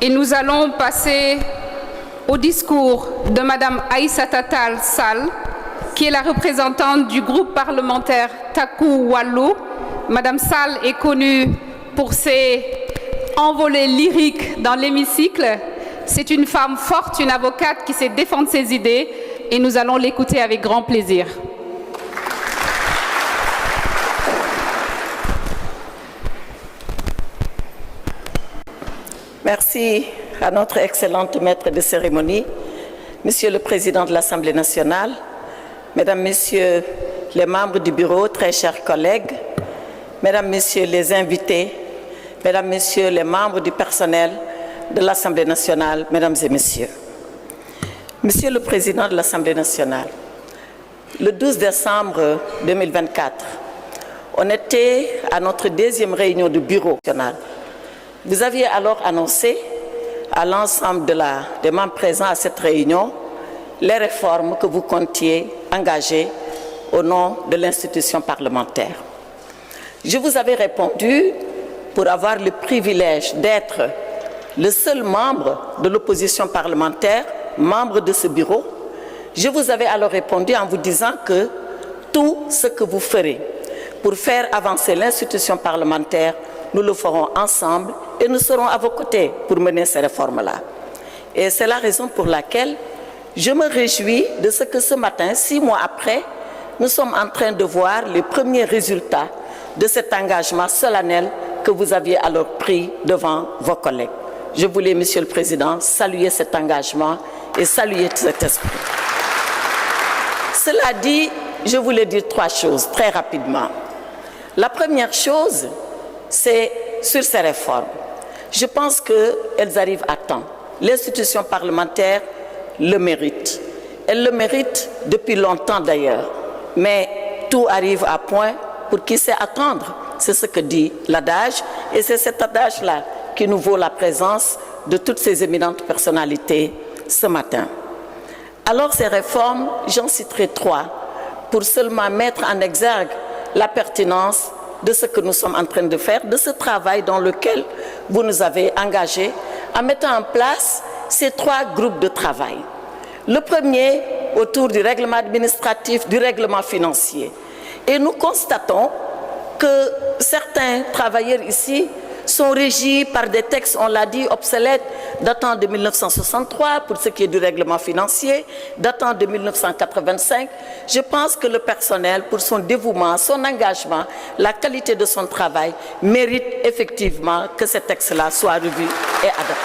Et nous allons passer au discours de Madame Aïssata Tall Sall, qui est la représentante du groupe parlementaire Taku Wallu. Madame Sall est connue pour ses envolées lyriques dans l'hémicycle. C'est une femme forte, une avocate qui sait défendre ses idées et nous allons l'écouter avec grand plaisir. Merci à notre excellente maître de cérémonie, Monsieur le Président de l'Assemblée nationale, Mesdames, Messieurs les membres du bureau, très chers collègues, Mesdames, Messieurs les invités, Mesdames, Messieurs les membres du personnel de l'Assemblée nationale, Mesdames et Messieurs. Monsieur le Président de l'Assemblée nationale, le 12 décembre 2024, on était à notre deuxième réunion du bureau national. Vous aviez alors annoncé à l'ensemble des membres présents à cette réunion les réformes que vous comptiez engager au nom de l'institution parlementaire. Je vous avais répondu, pour avoir le privilège d'être le seul membre de l'opposition parlementaire, membre de ce bureau, je vous avais alors répondu en vous disant que tout ce que vous ferez pour faire avancer l'institution parlementaire, nous le ferons ensemble et nous serons à vos côtés pour mener ces réformes-là. Et c'est la raison pour laquelle je me réjouis de ce que ce matin, 6 mois après, nous sommes en train de voir les premiers résultats de cet engagement solennel que vous aviez alors pris devant vos collègues. Je voulais, Monsieur le Président, saluer cet engagement et saluer cet esprit. Cela dit, je voulais dire 3 choses très rapidement. La première chose, c'est sur ces réformes. Je pense qu'elles arrivent à temps. L'institution parlementaire le mérite. Elle le mérite depuis longtemps d'ailleurs. Mais tout arrive à point pour qui sait attendre. C'est ce que dit l'adage. Et c'est cet adage-là qui nous vaut la présence de toutes ces éminentes personnalités ce matin. Alors ces réformes, j'en citerai 3 pour seulement mettre en exergue la pertinence de ce que nous sommes en train de faire, de ce travail dans lequel vous nous avez engagés en mettant en place ces 3 groupes de travail. Le premier, autour du règlement administratif, du règlement financier. Et nous constatons que certains travailleurs ici sont régis par des textes, on l'a dit, obsolètes, datant de 1963 pour ce qui est du règlement financier, datant de 1985. Je pense que le personnel, pour son dévouement, son engagement, la qualité de son travail, mérite effectivement que ces textes-là soient revus et adaptés.